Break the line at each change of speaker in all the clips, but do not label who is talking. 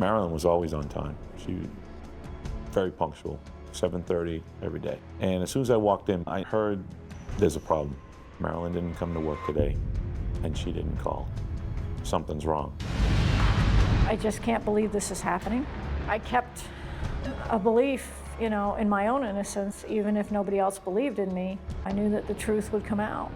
Marilyn was always on time. She was very punctual, 7:30 every day. And as soon as I walked in, I heard there's a problem. Marilyn didn't come to work today, and she didn't call. Something's wrong.
I just can't believe this is happening. I kept a belief, you know, in my own innocence, even if nobody else believed in me. I knew that the truth would come out.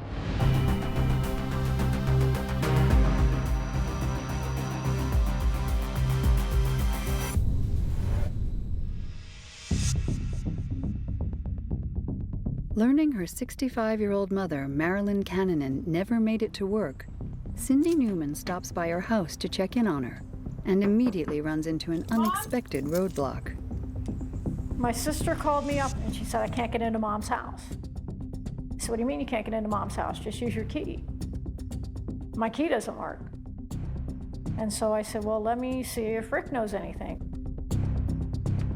Learning her 65-year-old mother, Marilyn Canan, never made it to work, Cindy Newman stops by her house to check in on her and immediately runs into an unexpected roadblock.
My sister called me up and she said, I can't get into Mom's house. I said, what do you mean you can't get into Mom's house? Just use your key. My key doesn't work. And so I said, well, let me see if Rick knows anything.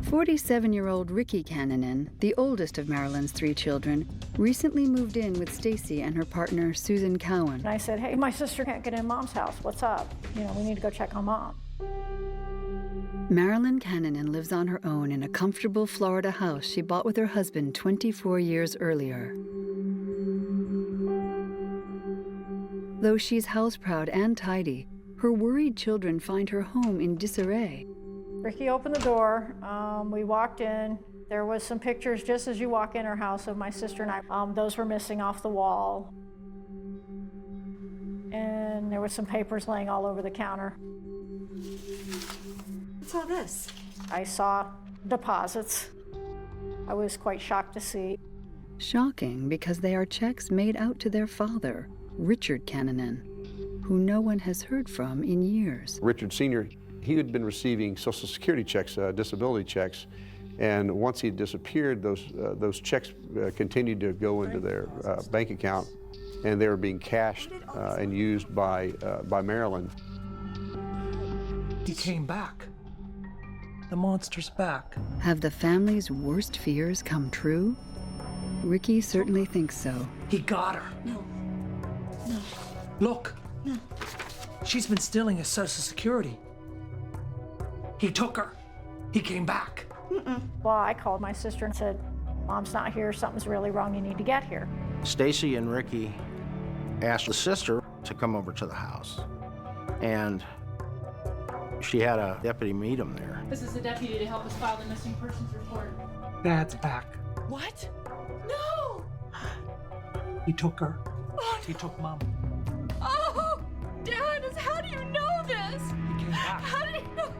47-year-old Ricky Canan, the oldest of Marilyn's 3 children, recently moved in with Stacy and her partner, Susan Cowan.
And I said, hey, my sister can't get in Mom's house. What's up? You know, we need to go check on Mom.
Marilyn Canan lives on her own in a comfortable Florida house she bought with her husband 24 years earlier. Though she's house-proud and tidy, her worried children find her home in disarray.
Ricky opened the door, we walked in. There was some pictures just as you walk in our house of my sister and I. Those were missing off the wall. And there were some papers laying all over the counter.
What's all this?
I saw deposits. I was quite shocked to see.
Shocking because they are checks made out to their father, Richard Canan, who no one has heard from in years.
Richard Sr., he had been receiving Social Security checks, disability checks, and once he disappeared, those checks continued to go into their bank account, and they were being cashed and used by Marilyn.
He came back. The monster's back.
Have the family's worst fears come true? Ricky certainly thinks so.
He got her.
No. No.
Look.
No.
She's been stealing his Social Security. He took her. He came back.
Well, I called my sister and said, Mom's not here, something's really wrong, you need to get here.
Stacy and Ricky asked the sister to come over to the house, and she had a deputy meet him there.
This is a deputy to help us file the missing persons report.
Dad's back.
What? No!
He took her.
Oh,
He took Mom.
Oh, Dad, how do you know this?
He came back.
How do you know?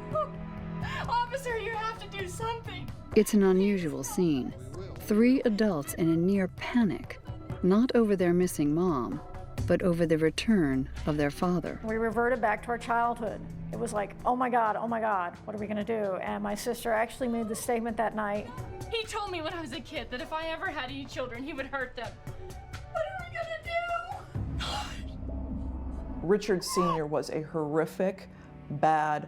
Officer, you have to do something.
It's an unusual scene. 3 adults in a near panic, not over their missing mom, but over the return of their father.
We reverted back to our childhood. It was like, oh my God, what are we gonna do? And my sister actually made the statement that night.
He told me when I was a kid that if I ever had any children, he would hurt them. What are we gonna do?
Richard Sr. was a horrific, bad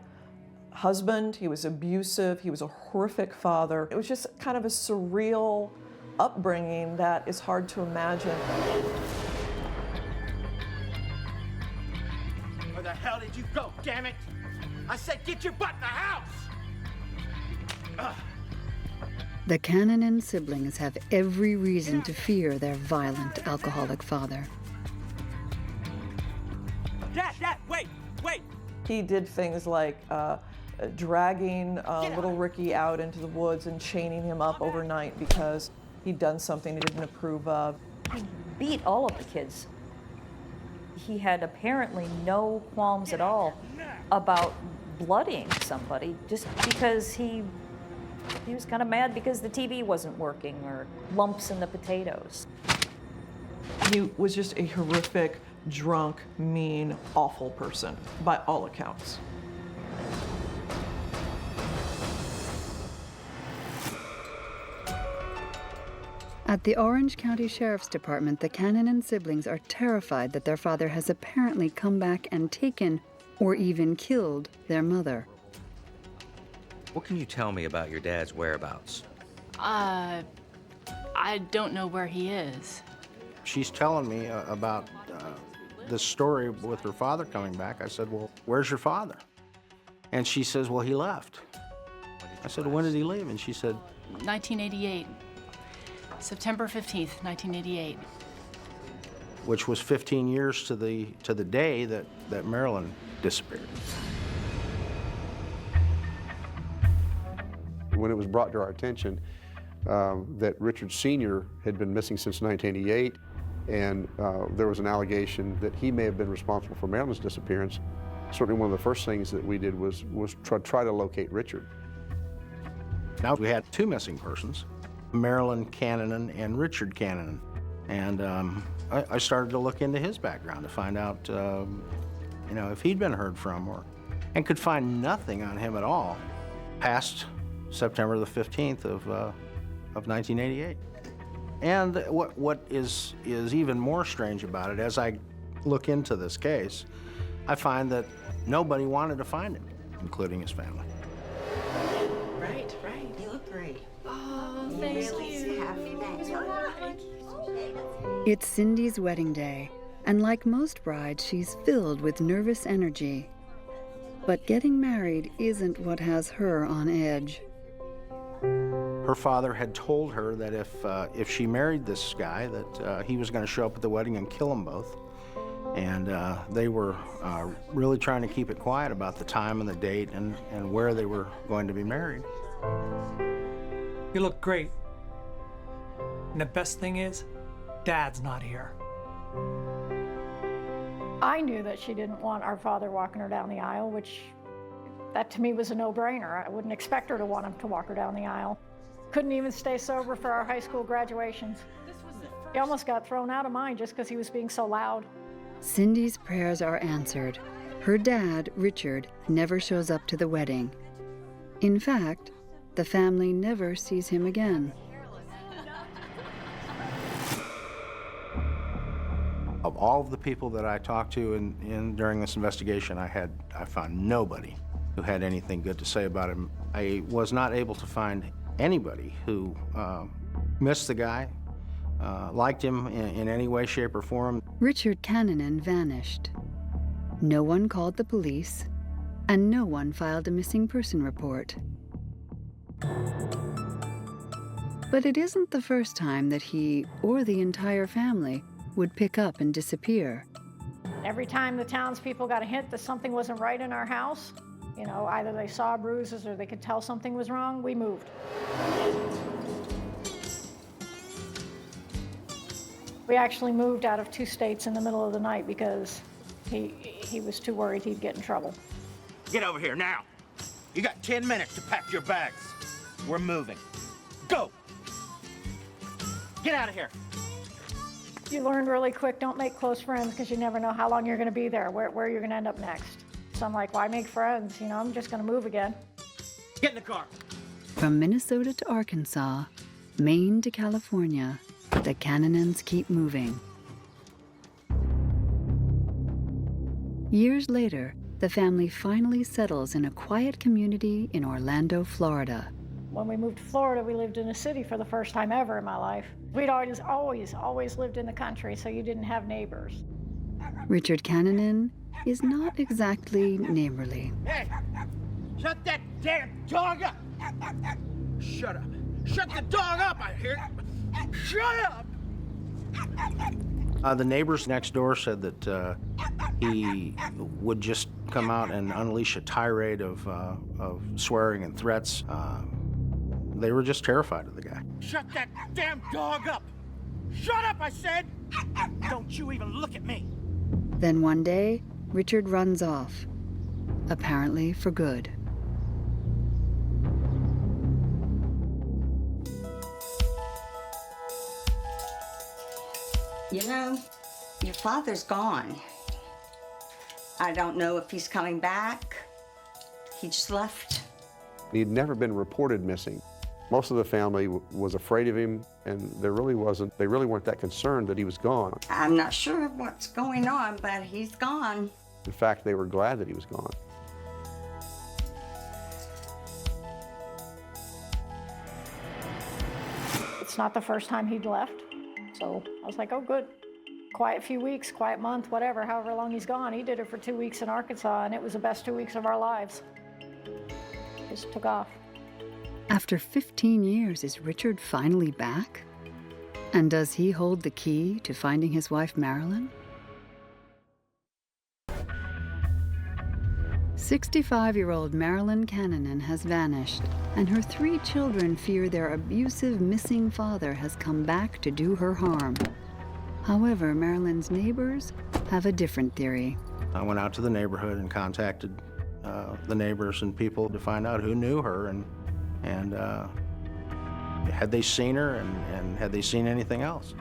husband. He was abusive. He was a horrific father. It was just kind of a surreal upbringing that is hard to imagine.
Where the hell did you go, damn it? I said get your butt in the house! Ugh.
The Canan siblings have every reason to fear their violent alcoholic father.
Dad, wait!
He did things like dragging little Ricky out into the woods and chaining him up overnight because he'd done something he didn't approve of.
He beat all of the kids. He had apparently no qualms at all about bloodying somebody just because he was kind of mad because the TV wasn't working or lumps in the potatoes.
He was just a horrific, drunk, mean, awful person by all accounts.
At the Orange County Sheriff's Department, the Canan siblings are terrified that their father has apparently come back and taken or even killed their mother.
What can you tell me about your dad's whereabouts?
I don't know where he is.
She's telling me about this story with her father coming back. I said, well, where's your father? And she says, well, he left. I said, when did he leave? And she said,
1988. September 15th, 1988.
which was 15 years to the day that Marilyn disappeared.
When it was brought to our attention that Richard Sr. had been missing since 1988, and there was an allegation that he may have been responsible for Marilyn's disappearance, certainly one of the first things that we did was try to locate Richard.
Now we had two missing persons, Marilyn Canan and Richard Canan. And I started to look into his background to find out, you know, if he'd been heard from, and could find nothing on him at all past September the 15th of 1988. And what is even more strange about it, as I look into this case, I find that nobody wanted to find him, including his family.
Right. You look great.
Oh, thank you.
Happy
It's Cindy's wedding day, and like most brides, she's filled with nervous energy. But getting married isn't what has her on edge.
Her father had told her that if she married this guy, that he was going to show up at the wedding and kill them both. And they were really trying to keep it quiet about the time and the date and where they were going to be married.
You look great. And the best thing is, Dad's not here.
I knew that she didn't want our father walking her down the aisle, which that to me was a no-brainer. I wouldn't expect her to want him to walk her down the aisle. Couldn't even stay sober for our high school graduations. He almost got thrown out of mine just because he was being so loud.
Cindy's prayers are answered. Her dad, Richard, never shows up to the wedding. In fact, the family never sees him again.
Of all of the people that I talked to during this investigation, I found nobody who had anything good to say about him. I was not able to find anybody who missed the guy, liked him in any way, shape, or form.
Richard Canan vanished. No one called the police, and no one filed a missing person report. But it isn't the first time that he or the entire family would pick up and disappear.
Every time the townspeople got a hint that something wasn't right in our house, you know, either they saw bruises or they could tell something was wrong, we moved. We actually moved out of 2 states in the middle of the night because he was too worried he'd get in trouble.
Get over here now. You got 10 minutes to pack your bags. We're moving. Go! Get out of here.
You learn really quick, don't make close friends because you never know how long you're going to be there, where you're going to end up next. So I'm like, why make friends? You know, I'm just going to move again.
Get in the car.
From Minnesota to Arkansas, Maine to California, the Cananans keep moving. Years later, the family finally settles in a quiet community in Orlando, Florida.
When we moved to Florida, we lived in a city for the first time ever in my life. We'd always lived in the country, so you didn't have neighbors.
Richard Canan is not exactly neighborly.
Hey! Shut that damn dog up! Shut up. Shut the dog up, I hear it. Shut up!
The neighbors next door said that he would just come out and unleash a tirade of swearing and threats. They were just terrified of the guy.
Shut that damn dog up! Shut up, I said! Don't you even look at me!
Then one day, Richard runs off, apparently for good.
You know, your father's gone. I don't know if he's coming back. He just left.
He'd never been reported missing. Most of the family was afraid of him, and they really weren't that concerned that he was gone.
I'm not sure what's going on, but he's gone.
In fact, they were glad that he was gone.
It's not the first time he'd left, so I was like, oh, good. Quiet few weeks, quiet month, whatever, however long he's gone. He did it for 2 weeks in Arkansas, and it was the best 2 weeks of our lives. just took off.
After 15 years, is Richard finally back? And does he hold the key to finding his wife, Marilyn? 65-year-old Marilyn Canan has vanished, and her 3 children fear their abusive, missing father has come back to do her harm. However, Marilyn's neighbors have a different theory.
I went out to the neighborhood and contacted the neighbors and people to find out who knew her and had they seen her and had they seen anything else.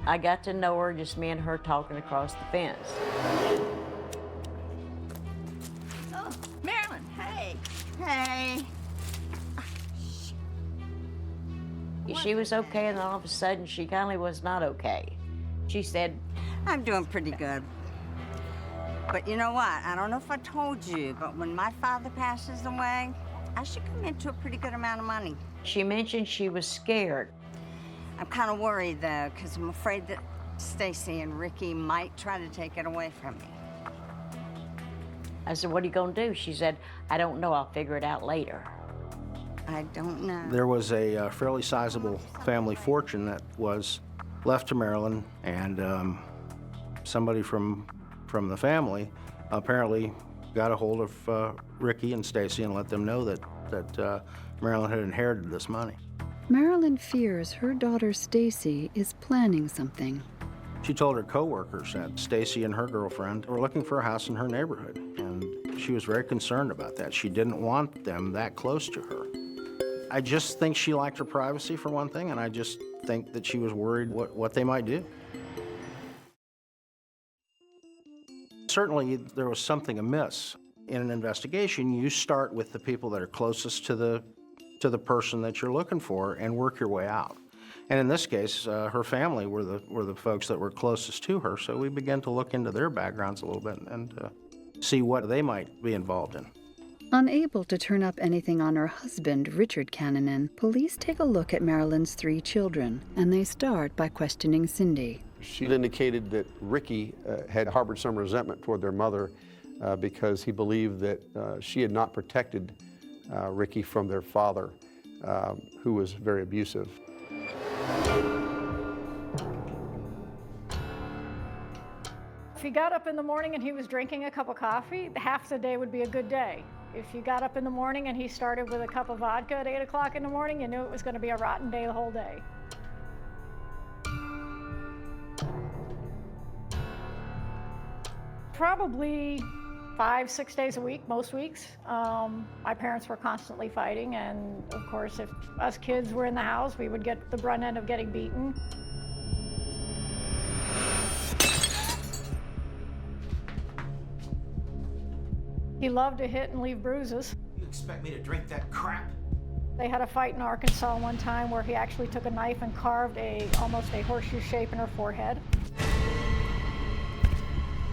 I got to know her, just me and her talking across the fence.
Oh, Marilyn, hey. Hey.
She was okay, and then all of a sudden, she kindly was not okay. She said,
I'm doing pretty good. But you know what? I don't know if I told you, but when my father passes away, I should come into a pretty good amount of money.
She mentioned she was scared.
I'm kind of worried, though, because I'm afraid that Stacy and Ricky might try to take it away from me.
I said, what are you going to do? She said, I don't know. I'll figure it out later.
I don't know.
There was a fairly sizable family fortune that was left to Marilyn, and somebody from the family apparently got a hold of Ricky and Stacy and let them know that Marilyn had inherited this money.
Marilyn fears her daughter Stacy is planning something.
She told her coworkers that Stacy and her girlfriend were looking for a house in her neighborhood, and she was very concerned about that. She didn't want them that close to her. I just think she liked her privacy, for one thing, and I just think that she was worried what they might do. Certainly, there was something amiss. In an investigation, you start with the people that are closest to the person that you're looking for and work your way out. And in this case, her family were the folks that were closest to her, so we began to look into their backgrounds a little bit and see what they might be involved in.
Unable to turn up anything on her husband, Richard Canan, police take a look at Marilyn's 3 children, and they start by questioning Cindy.
She indicated that Ricky had harbored some resentment toward their mother because he believed that she had not protected Ricky from their father, who was very abusive.
If you got up in the morning and he was drinking a cup of coffee, half the day would be a good day. If you got up in the morning and he started with a cup of vodka at 8 o'clock in the morning, you knew it was going to be a rotten day the whole day. Probably 5-6 days a week, most weeks. My parents were constantly fighting, and of course, if us kids were in the house, we would get the brunt end of getting beaten. He loved to hit and leave bruises.
You expect me to drink that crap?
They had a fight in Arkansas one time where he actually took a knife and carved almost a horseshoe shape in her forehead.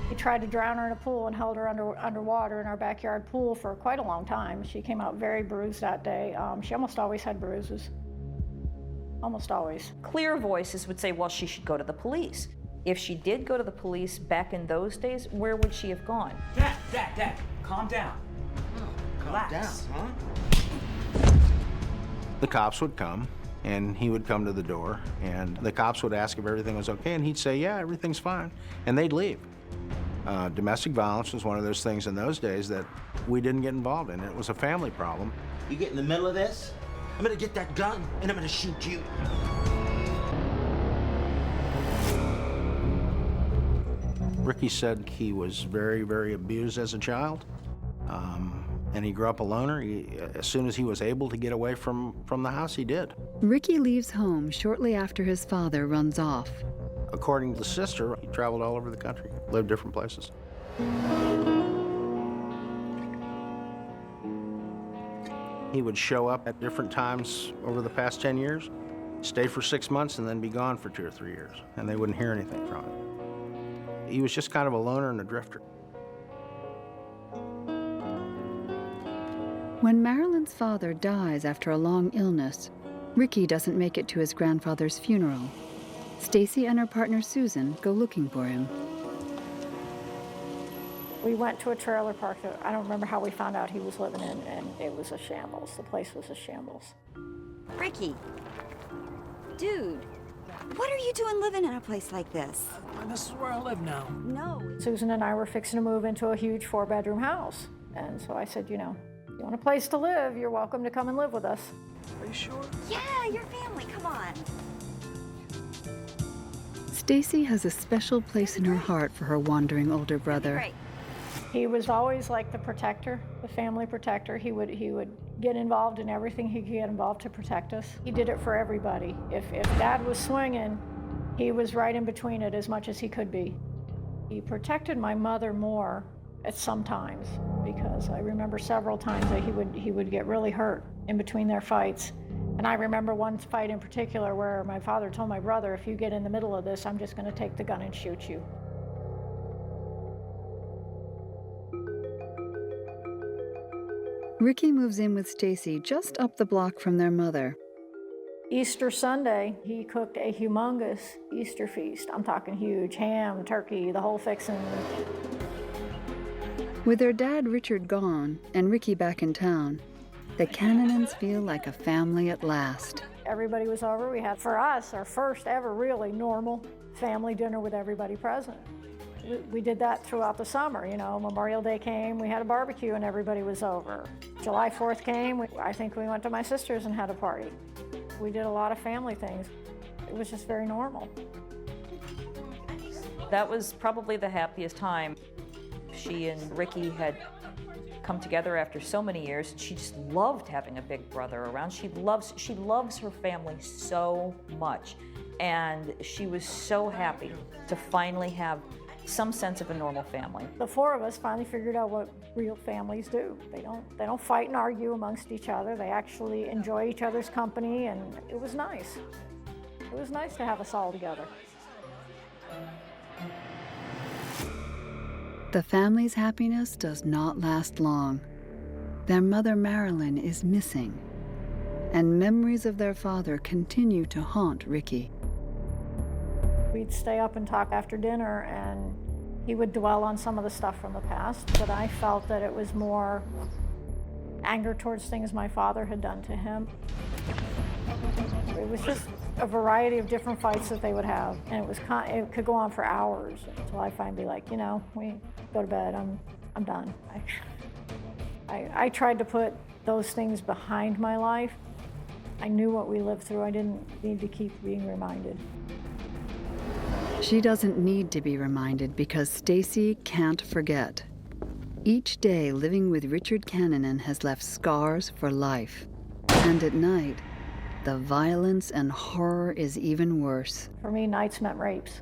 He tried to drown her in a pool and held her underwater in our backyard pool for quite a long time. She came out very bruised that day. She almost always had bruises. Almost always.
Clear voices would say, well, she should go to the police. If she did go to the police back in those days, where would she have gone?
Dad, calm down. Relax.
Calm down, huh? The cops would come, and he would come to the door, and the cops would ask if everything was okay, and he'd say, yeah, everything's fine, and they'd leave. Domestic violence was one of those things in those days that we didn't get involved in. It was a family problem.
You get in the middle of this, I'm gonna get that gun, and I'm gonna shoot you.
Ricky said he was very, very abused as a child, and he grew up a loner. As soon as he was able to get away from the house, he did.
Ricky leaves home shortly after his father runs off.
According to the sister, he traveled all over the country, lived different places. He would show up at different times over the past 10 years, stay for 6 months, and then be gone for 2 or 3 years, and they wouldn't hear anything from him. He was just kind of a loner and a drifter.
When Marilyn's father dies after a long illness, Ricky doesn't make it to his grandfather's funeral. Stacy and her partner Susan go looking for him.
We went to a trailer park that I don't remember how we found out he was living in, and it was a shambles. The place was a shambles.
Ricky, dude, what are you doing living in a place like this?
This is where I live now.
No.
Susan and I were fixing to move into a huge 4-bedroom house. And so I said, you know, if you want a place to live, you're welcome to come and live with us.
Are you sure?
Yeah, your family, come on.
Stacy has a special place in her heart for her wandering older brother.
Great.
He was always like the protector, the family protector. He would get involved in everything he could get involved to protect us. He did it for everybody. If Dad was swinging, he was right in between it as much as he could be. He protected my mother more at some times, because I remember several times that he would get really hurt in between their fights. And I remember one fight in particular where my father told my brother, if you get in the middle of this, I'm just going to take the gun and shoot you.
Ricky moves in with Stacy just up the block from their mother.
Easter Sunday, he cooked a humongous Easter feast. I'm talking huge, ham, turkey, the whole fixin'.
With their dad Richard gone and Ricky back in town, the Cananans feel like a family at last.
Everybody was over. We had, for us, our first ever really normal family dinner with everybody present. We did that throughout the summer, you know. Memorial Day came, we had a barbecue and everybody was over. July 4th came, I think we went to my sister's and had a party. We did a lot of family things. It was just very normal.
That was probably the happiest time. She and Ricky had come together after so many years, and she just loved having a big brother around. She loves her family so much, and she was so happy to finally have some sense of a normal family.
The four of us finally figured out what real families do. They don't fight and argue amongst each other. They actually enjoy each other's company, and it was nice. It was nice to have us all together.
The family's happiness does not last long. Their mother Marilyn is missing, and memories of their father continue to haunt Ricky.
We'd stay up and talk after dinner, and he would dwell on some of the stuff from the past, but I felt that it was more anger towards things my father had done to him. It was just a variety of different fights that they would have, and it could go on for hours until I finally be like, you know, we go to bed, I'm done. I tried to put those things behind my life. I knew what we lived through. I didn't need to keep being reminded.
She doesn't need to be reminded because Stacy can't forget. Each day living with Richard Canan has left scars for life. And at night, the violence and horror is even worse.
For me, nights meant rapes.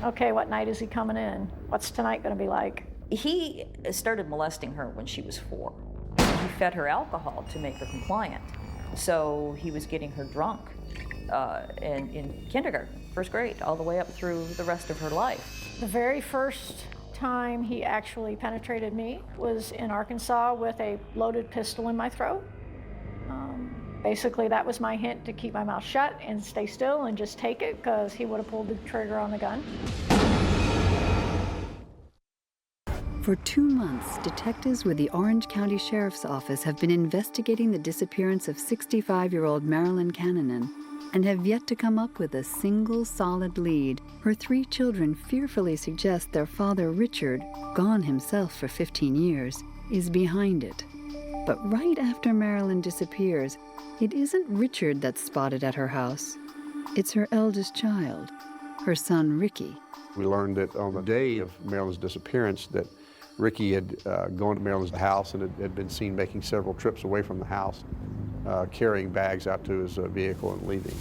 Okay, what night is he coming in? What's tonight gonna be like?
He started molesting her when she was 4. He fed her alcohol to make her compliant. So he was getting her drunk in kindergarten, first grade, all the way up through the rest of her life.
The very first time he actually penetrated me was in Arkansas with a loaded pistol in my throat. Basically, that was my hint to keep my mouth shut and stay still and just take it, because he would have pulled the trigger on the gun.
For 2 months, detectives with the Orange County Sheriff's Office have been investigating the disappearance of 65-year-old Marilyn Canan and have yet to come up with a single solid lead. Her 3 children fearfully suggest their father, Richard, gone himself for 15 years, is behind it. But right after Marilyn disappears, it isn't Richard that's spotted at her house. It's her eldest child, her son, Ricky.
We learned that on the day of Marilyn's disappearance that Ricky had gone to Marilyn's house and had been seen making several trips away from the house, carrying bags out to his vehicle and leaving.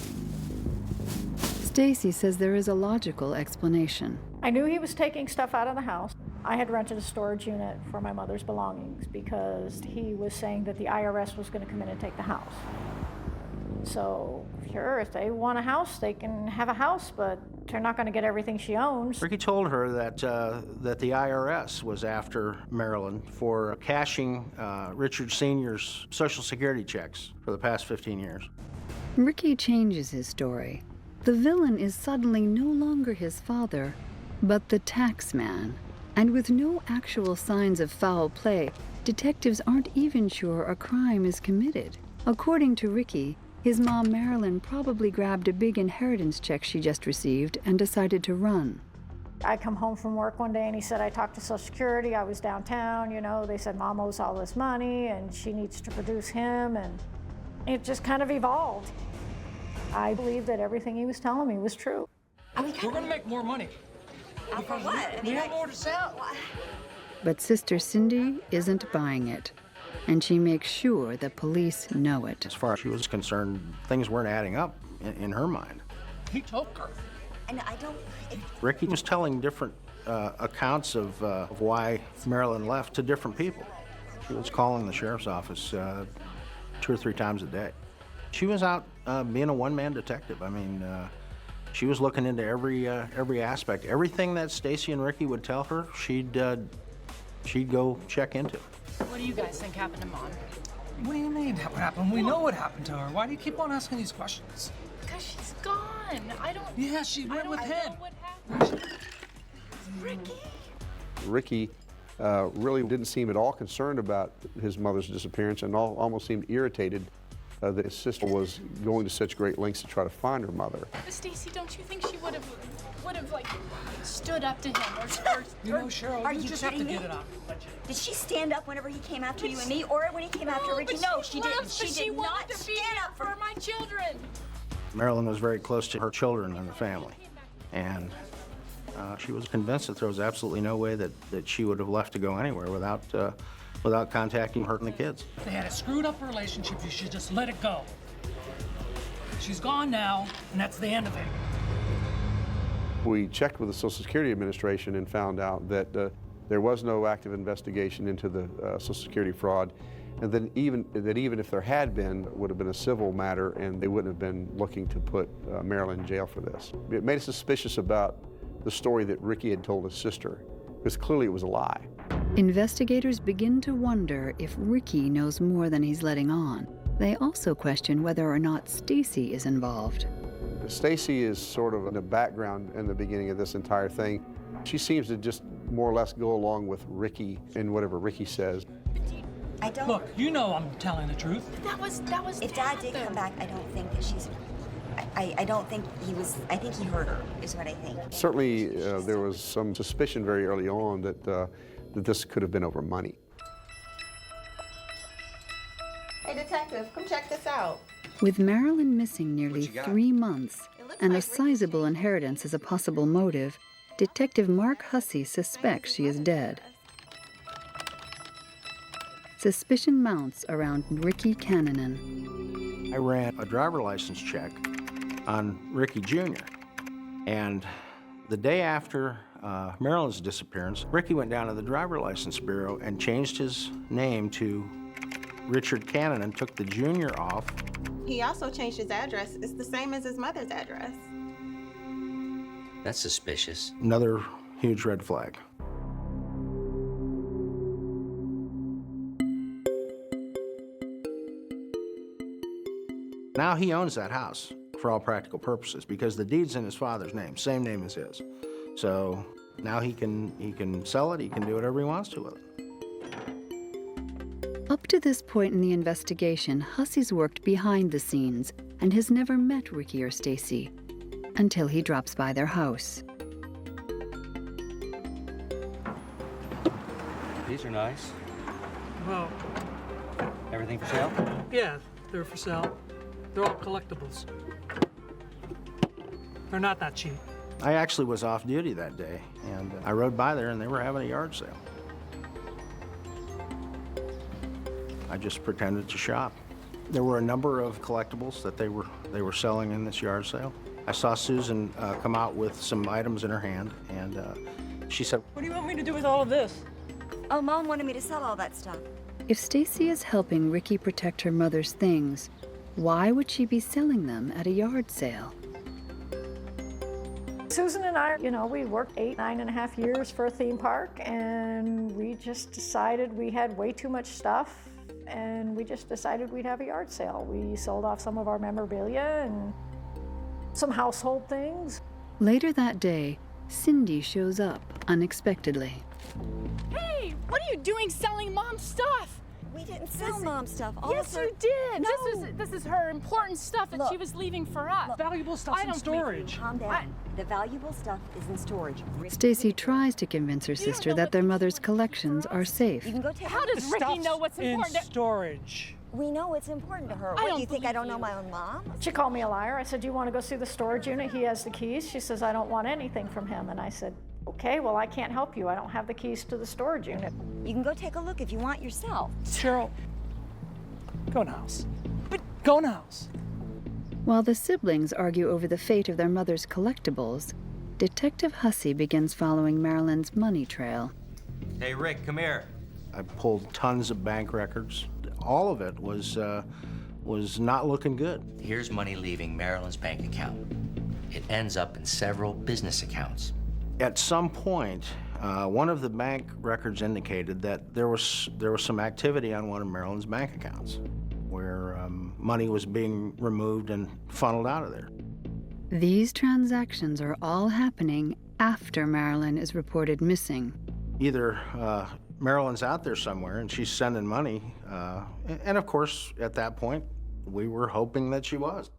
Stacy says there is a logical explanation.
I knew he was taking stuff out of the house. I had rented a storage unit for my mother's belongings because he was saying that the IRS was going to come in and take the house. So, sure, if they want a house, they can have a house, but they're not going to get everything she owns.
Ricky told her that the IRS was after Marilyn for cashing Richard Sr.'s Social Security checks for the past 15 years.
Ricky changes his story. The villain is suddenly no longer his father, but the tax man, And with no actual signs of foul play, detectives aren't even sure a crime is committed. According to Ricky, his mom Marilyn probably grabbed a big inheritance check she just received and decided to run.
I come home from work one day and he said, I talked to Social Security, I was downtown, they said Mom owes all this money and she needs to produce him, and it just kind of evolved. I believe that everything he was telling me was true.
We're gonna make more money.
For what?
We have more to sell.
But Sister Cindy isn't buying it, and she makes sure the police know it.
As far as she was concerned, things weren't adding up in her mind.
He took her.
And I don't...
Ricky was telling different accounts of why Marilyn left to different people. She was calling the sheriff's office 2 or 3 times a day. She was out being a one-man detective. I mean, she was looking into every aspect. Everything that Stacy and Ricky would tell her, she'd go check into.
What do you guys think happened to Mom?
What do you mean, what happened? We know what happened to her. Why do you keep on asking these questions?
Because she's gone. I don't...
Yeah, she went with him.
I know what happened. Ricky?
Ricky really didn't seem at all concerned about his mother's disappearance and almost seemed irritated that his sister was going to such great lengths to try to find her mother.
Stacy, don't you think she would have like stood up to him or
Cheryl, you just have to get it out.
Did she stand up whenever he came after you and me, or when he came after Ricky? No, she didn't. She did not stand up
for my children.
Marilyn was very close to her children and the family, and she was convinced that there was absolutely no way that she would have left to go anywhere without contacting her and the kids.
They had a screwed up relationship. You should just let it go. She's gone now, and that's the end of it.
We checked with the Social Security Administration and found out that there was no active investigation into the Social Security fraud, and that even if there had been, it would have been a civil matter, and they wouldn't have been looking to put Marilyn in jail for this. It made us suspicious about the story that Ricky had told his sister, because clearly it was a lie.
Investigators begin to wonder if Ricky knows more than he's letting on. They also question whether or not Stacy is involved.
Stacy is sort of in the background in the beginning of this entire thing. She seems to just more or less go along with Ricky and whatever Ricky says.
I don't...
Look, you know I'm telling the truth.
That was
If Dad did come back, I don't think that she's... I don't think he was... I think he hurt her, is what I think.
Certainly, there was some suspicion very early on that this could have been over money.
Hey, detective, come check this out.
With Marilyn missing nearly 3 months and a sizable inheritance as a possible motive, Detective Mark Hussey suspects she is dead. Suspicion mounts around Ricky Canan.
I ran a driver license check on Ricky Jr. And the day after Marilyn's disappearance, Ricky went down to the driver license bureau and changed his name to Richard Canan and took the Jr. off.
He also changed his address. It's the same as his mother's address.
That's suspicious.
Another huge red flag. Now he owns that house for all practical purposes because the deed's in his father's name, same name as his. So now he can sell it, he can do whatever he wants to with it.
Up to this point in the investigation, Hussey's worked behind the scenes and has never met Ricky or Stacy until he drops by their house.
These are nice.
Well,
Everything for sale?
yeah, they're for sale. They're all collectibles. They're not that cheap.
I actually was off duty that day, and I rode by there and they were having a yard sale. I just pretended to shop. There were a number of collectibles that they were selling in this yard sale. I saw Susan come out with some items in her hand, and she said,
"What do you want me to do with all of this?"
Oh, Mom wanted me to sell all that stuff.
If Stacy is helping Ricky protect her mother's things, why would she be selling them at a yard sale?
Susan and I, we worked 9.5 years for a theme park, and we just decided we had way too much stuff, and we just decided we'd have a yard sale. We sold off some of our memorabilia and some household things.
Later that day, Cindy shows up unexpectedly.
Hey, what are you doing selling Mom's stuff?
We didn't sell Mom's stuff.
Yes, you did. This is her important stuff that she was leaving for us.
Valuable stuff's in storage.
Calm down. The valuable stuff is in storage.
Stacy tries to convince her sister that their mother's collections are safe.
You can go take
How does Ricky know what's important?
In storage.
We know it's important to her.
I
What,
don't
you think I
believe
don't know
you.
my own mom?
She called me a liar. I said, do you want to go see the storage unit? He has the keys. She says, I don't want anything from him. And I said, okay, well, I can't help you. I don't have the keys to the storage unit.
You can go take a look if you want yourself.
Cheryl, go in the house. Go in the house.
While the siblings argue over the fate of their mother's collectibles, Detective Hussey begins following Marilyn's money trail.
Hey, Rick, come here.
I pulled tons of bank records. All of it was not looking good.
Here's money leaving Marilyn's bank account. It ends up in several business accounts.
At some point, one of the bank records indicated that there was some activity on one of Marilyn's bank accounts where money was being removed and funneled out of there.
These transactions are all happening after Marilyn is reported missing.
Either Marilyn's out there somewhere and she's sending money, and of course, at that point, we were hoping that she was.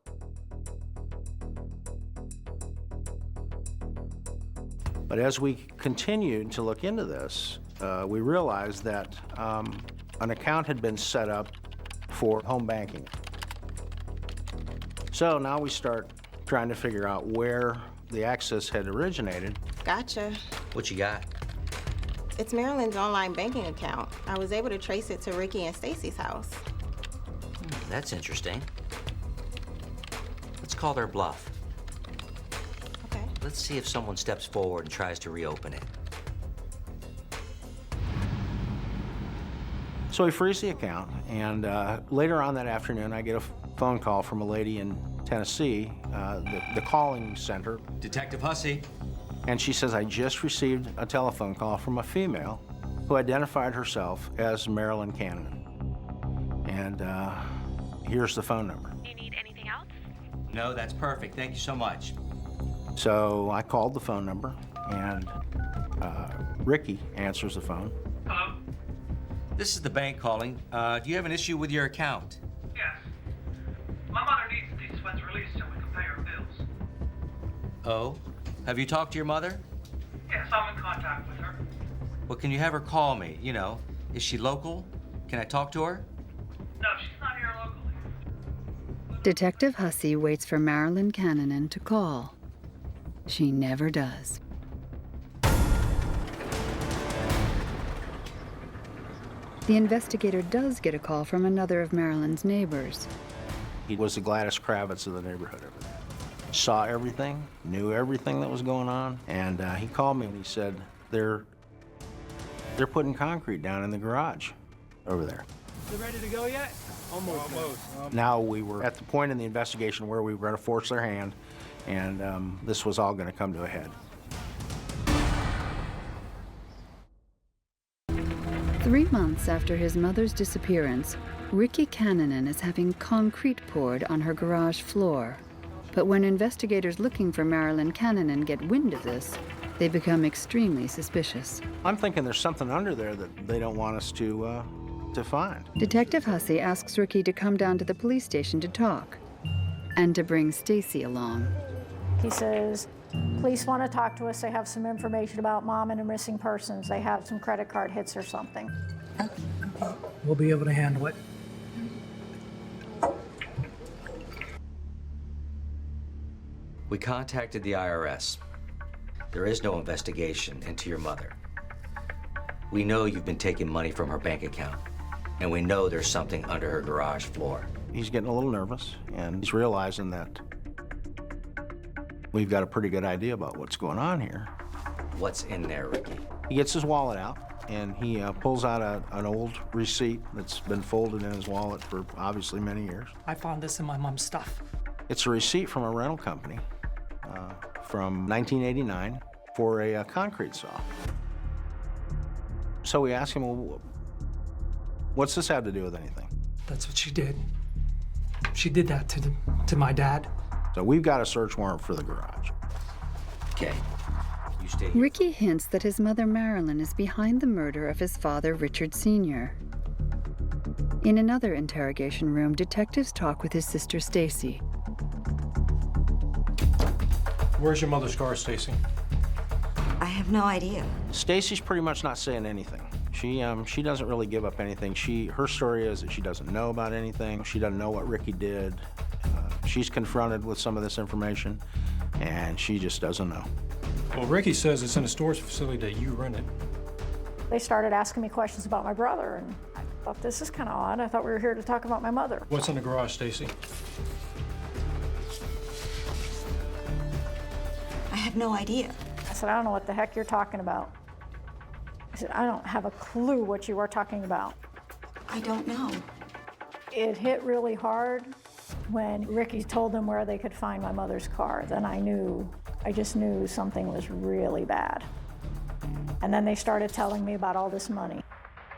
But as we continued to look into this, we realized that an account had been set up for home banking. So now we start trying to figure out where the access had originated.
Gotcha.
What you got?
It's Marilyn's online banking account. I was able to trace it to Ricky and Stacy's house.
That's interesting. Let's call their bluff.
Okay.
Let's see if someone steps forward and tries to reopen it.
So we freeze the account, and later on that afternoon, I get a phone call from a lady in Tennessee, the calling center.
Detective Hussey.
And she says, I just received a telephone call from a female who identified herself as Marilyn Canan. And here's the phone number.
Do you need anything else?
No, that's perfect. Thank you so much.
So I called the phone number, and Ricky answers the phone.
Hello?
This is the bank calling. Do you have an issue with your account?
Yes. My mother needs these funds released so we can pay her bills.
Oh? Have you talked to your mother?
Yes, I'm in contact with her.
Well, can you have her call me? You know, is she local? Can I talk to her?
No, she's not here locally.
Detective Hussey waits for Marilyn Canan to call. She never does. The investigator does get a call from another of Marilyn's neighbors.
He was the Gladys Kravitz of the neighborhood over there. Saw everything, knew everything that was going on, and he called me and he said, they're putting concrete down in the garage over there.
You ready to go yet? Almost.
Now we were at the point in the investigation where we were going to force their hand, and this was all going to come to a head.
3 months after his mother's disappearance, Ricky Canan is having concrete poured on her garage floor. But when investigators looking for Marilyn Canan get wind of this, they become extremely suspicious.
I'm thinking there's something under there that they don't want us to find.
Detective Hussey asks Ricky to come down to the police station to talk and to bring Stacy along.
He says, police want to talk to us. They have some information about Mom and her missing persons. They have some credit card hits or something.
We'll be able to handle it.
We contacted the IRS. There is no investigation into your mother. We know you've been taking money from her bank account, and we know there's something under her garage floor.
He's getting a little nervous, and he's realizing that we've got a pretty good idea about what's going on here.
What's in there, Ricky?
He gets his wallet out, and he pulls out an old receipt that's been folded in his wallet for obviously many years.
I found this in my mom's stuff.
It's a receipt from a rental company from 1989 for a concrete saw. So we asked him, well, what's this have to do with anything?
That's what she did. She did that to my dad.
So we've got a search warrant for the garage.
Okay. You stay here.
Ricky hints that his mother Marilyn is behind the murder of his father Richard Sr. In another interrogation room, detectives talk with his sister Stacy.
Where's your mother's car, Stacy?
I have no idea.
Stacy's pretty much not saying anything. She doesn't really give up anything. Her story is that she doesn't know about anything. She doesn't know what Ricky did. She's confronted with some of this information, and she just doesn't know.
Well, Ricky says it's in a storage facility that you rented.
They started asking me questions about my brother, and I thought, this is kind of odd. I thought we were here to talk about my mother.
What's in the garage, Stacy?
I have no idea.
I said, I don't know what the heck you're talking about. I said, I don't have a clue what you are talking about.
I don't know.
It hit really hard when Ricky told them where they could find my mother's car. Then I just knew something was really bad. And then they started telling me about all this money.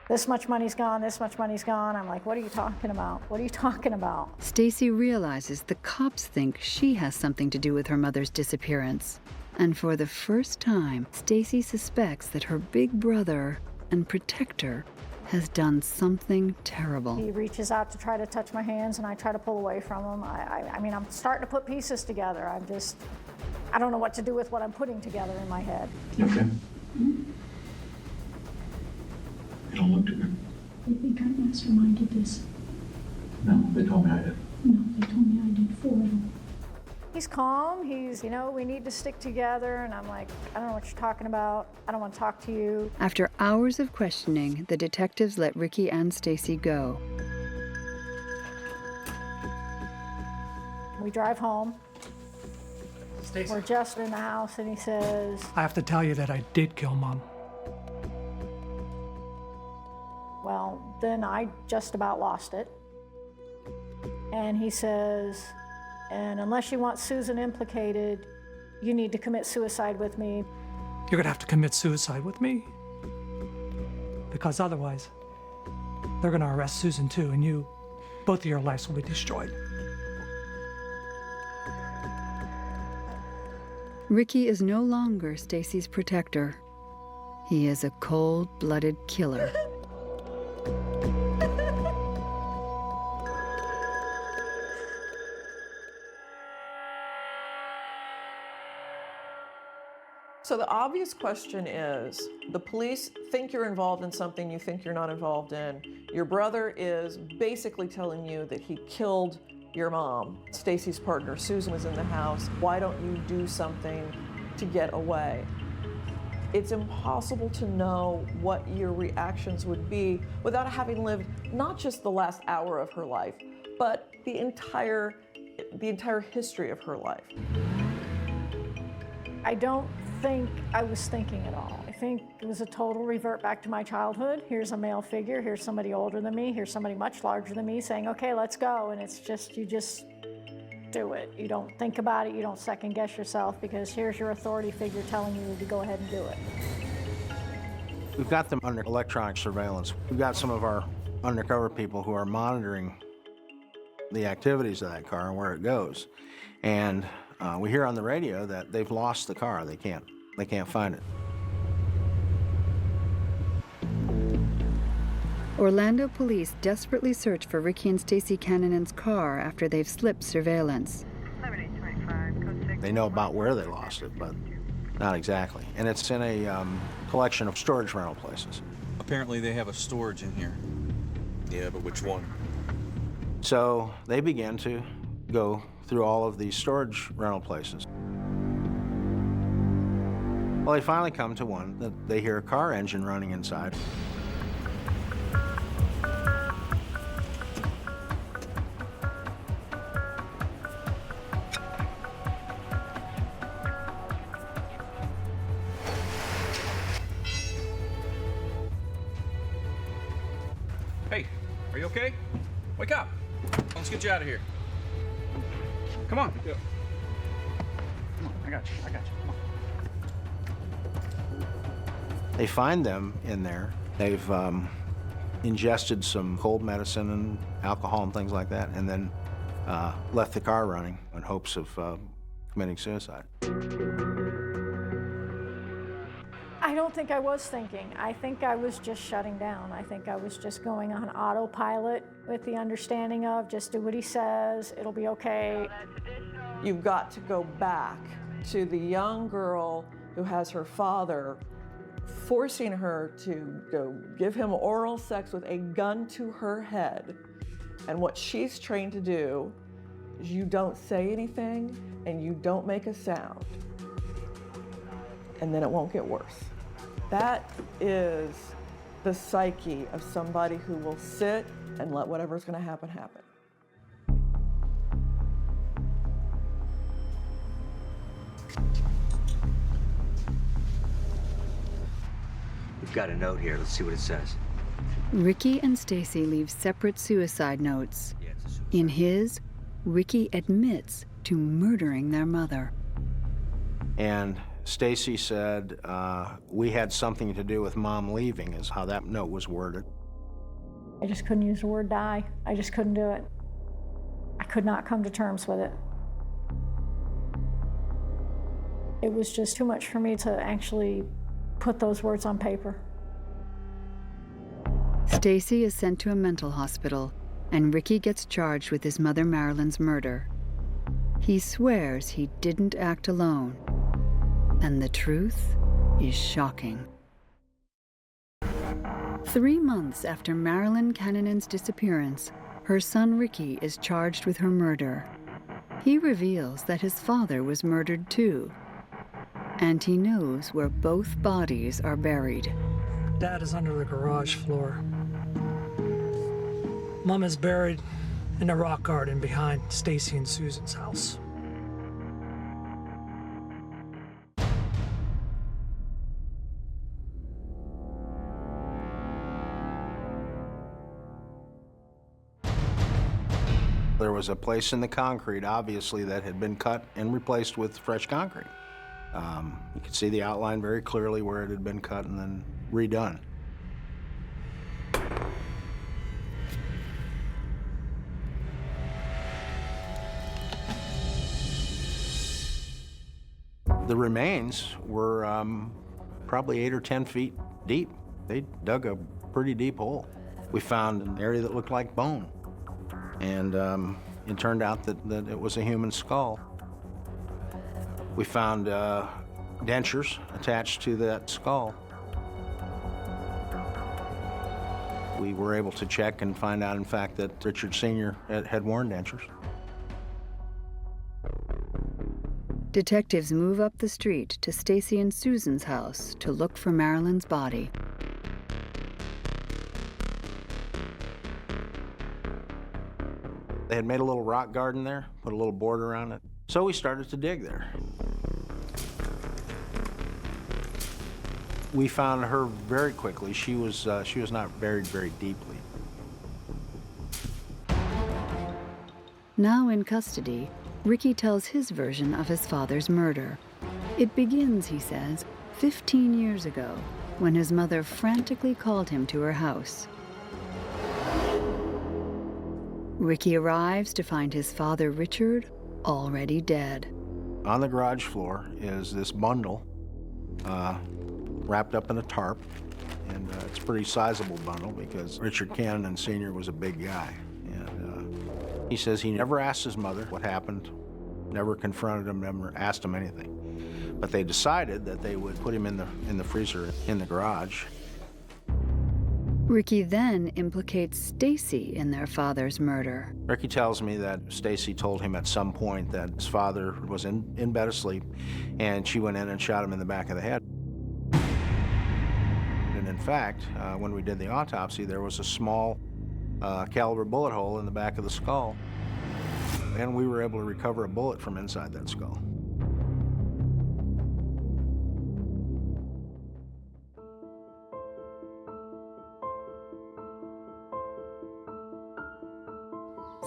This much money's gone, this much money's gone. I'm like, what are you talking about? What are you talking about?
Stacy realizes the cops think she has something to do with her mother's disappearance. And for the first time, Stacy suspects that her big brother and protector has done something terrible.
He reaches out to try to touch my hands, and I try to pull away from him. I mean, I'm starting to put pieces together. I don't know what to do with what I'm putting together in my head.
You okay?
You don't look too good. They think I masterminded this.
No, they told me I did.
No, they told me I did 4 of them.
He's calm. He's, we need to stick together. And I'm like, I don't know what you're talking about. I don't want to talk to you.
After hours of questioning, the detectives let Ricky and Stacy go.
We drive home.
Stacy.
We're just in the house, and he says,
I have to tell you that I did kill Mom.
well, then I just about lost it. And he says, and unless you want Susan implicated, you need to commit suicide with me.
You're gonna have to commit suicide with me. Because otherwise, they're gonna arrest Susan too, and both of your lives will be destroyed.
Ricky is no longer Stacy's protector. He is a cold-blooded killer.
So the obvious question is, the police think you're involved in something you think you're not involved in. Your brother is basically telling you that he killed your mom. Stacy's partner, Susan, was in the house. Why don't you do something to get away? It's impossible to know what your reactions would be without having lived not just the last hour of her life, but the entire history of her life.
I don't think I was thinking at all. I think it was a total revert back to my childhood. Here's a male figure, here's somebody older than me, here's somebody much larger than me saying, okay, let's go. And it's just, you just do it. You don't think about it, you don't second guess yourself, because here's your authority figure telling you to go ahead and do it.
We've got them under electronic surveillance. We've got some of our undercover people who are monitoring the activities of that car and where it goes. And we hear on the radio that they've lost the car. They can't find it.
Orlando police desperately search for Ricky and Stacy Canan's car after they've slipped surveillance.
They know about where they lost it, but not exactly. And it's in a collection of storage rental places.
Apparently they have a storage in here. Yeah, but which one?
So they began to go through all of these storage rental places. Well, they finally come to one that they hear a car engine running inside.
Hey, are you okay? Wake up. Let's get you out of here. Come on. Yeah. Come on, I got you. Come on.
They find them in there. They've ingested some cold medicine and alcohol and things like that, and then left the car running in hopes of committing suicide.
I don't think I was thinking. I think I was just shutting down. I think I was just going on autopilot with the understanding of just do what he says, it'll be okay.
You've got to go back to the young girl who has her father forcing her to go give him oral sex with a gun to her head. And what she's trained to do is you don't say anything and you don't make a sound. And then it won't get worse. That is the psyche of somebody who will sit and let whatever's going to happen, happen.
We've got a note here. Let's see what it says.
Ricky and Stacy leave separate suicide notes. In his, Ricky admits to murdering their mother.
And Stacy said, we had something to do with Mom leaving, is how that note was worded.
I just couldn't use the word die. I just couldn't do it. I could not come to terms with it. It was just too much for me to actually put those words on paper.
Stacy is sent to a mental hospital, and Ricky gets charged with his mother Marilyn's murder. He swears he didn't act alone, and the truth is shocking. 3 months after Marilyn Canan's disappearance, her son Ricky is charged with her murder. He reveals that his father was murdered too, and he knows where both bodies are buried.
Dad is under the garage floor. Mom is buried in a rock garden behind Stacy and Susan's house.
There was a place in the concrete, obviously, that had been cut and replaced with fresh concrete. You could see the outline very clearly where it had been cut and then redone. The remains were probably 8 or 10 feet deep. They dug a pretty deep hole. We found an area that looked like bone. And it turned out that it was a human skull. We found dentures attached to that skull. We were able to check and find out, in fact, that Richard Sr. had worn dentures.
Detectives move up the street to Stacy and Susan's house to look for Marilyn's body.
They had made a little rock garden there, put a little border around it. So we started to dig there. We found her very quickly. She was not buried very deeply.
Now in custody, Ricky tells his version of his father's murder. It begins, he says, 15 years ago, when his mother frantically called him to her house. Ricky arrives to find his father, Richard, already dead.
On the garage floor is this bundle wrapped up in a tarp, and it's a pretty sizable bundle because Richard Canan Sr. was a big guy. And he says he never asked his mother what happened, never confronted him, never asked him anything. But they decided that they would put him in the freezer in the garage.
Ricky then implicates Stacy in their father's murder.
Ricky tells me that Stacy told him at some point that his father was in bed asleep, and she went in and shot him in the back of the head. And in fact, when we did the autopsy, there was a small caliber bullet hole in the back of the skull, and we were able to recover a bullet from inside that skull.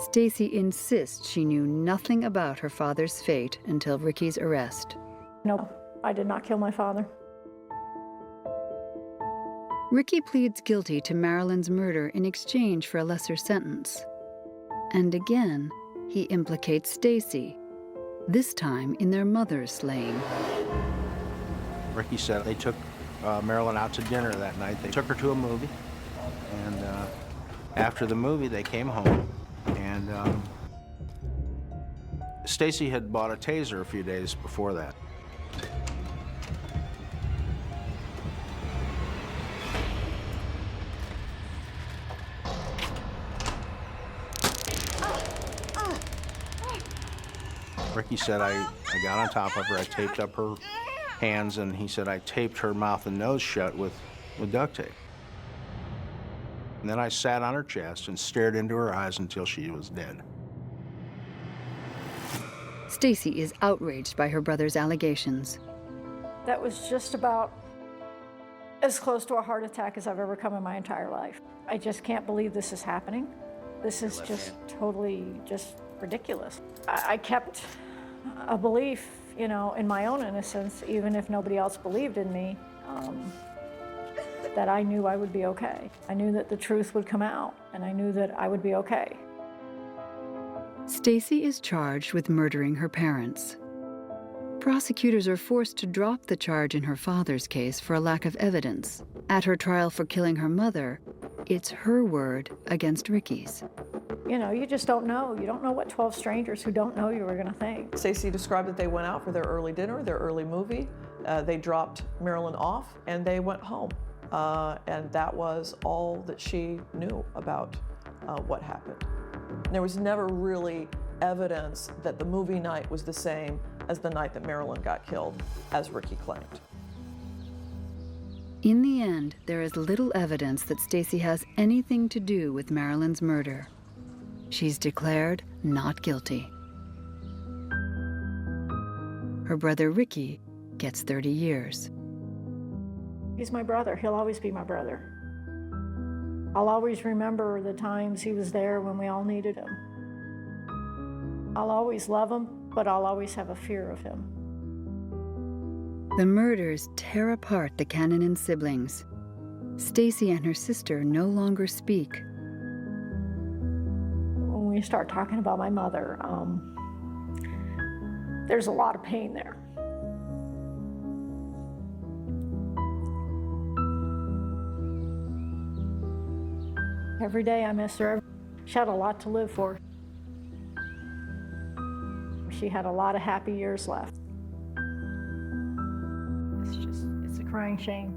Stacy insists she knew nothing about her father's fate until Ricky's arrest.
No, I did not kill my father.
Ricky pleads guilty to Marilyn's murder in exchange for a lesser sentence. And again, he implicates Stacy, this time in their mother's slaying.
Ricky said they took Marilyn out to dinner that night. They took her to a movie, and after the movie, they came home, and Stacy had bought a taser a few days before that. Ricky said I got on top of her, I taped up her hands, and he said I taped her mouth and nose shut with duct tape. And then I sat on her chest and stared into her eyes until she was dead.
Stacy is outraged by her brother's allegations.
That was just about as close to a heart attack as I've ever come in my entire life. I just can't believe this is happening. This is just totally just ridiculous. I kept a belief, you know, in my own innocence, even if nobody else believed in me, that I knew I would be okay. I knew that the truth would come out, and I knew that I would be okay.
Stacy is charged with murdering her parents. Prosecutors are forced to drop the charge in her father's case for a lack of evidence. At her trial for killing her mother, it's her word against Ricky's.
You know, you just don't know. You don't know what 12 strangers who don't know you are going to think.
Stacy described that they went out for their early dinner, their early movie. They dropped Marilyn off and they went home. And that was all that she knew about what happened. There was never really evidence that the movie night was the same as the night that Marilyn got killed, as Ricky claimed.
In the end, there is little evidence that Stacy has anything to do with Marilyn's murder. She's declared not guilty. Her brother Ricky gets 30 years.
He's my brother. He'll always be my brother. I'll always remember the times he was there when we all needed him. I'll always love him, but I'll always have a fear of him.
The murders tear apart the Canan siblings. Stacy and her sister no longer speak.
When we start talking about my mother, there's a lot of pain there. Every day I miss her. She had a lot to live for. She had a lot of happy years left. It's a crying shame.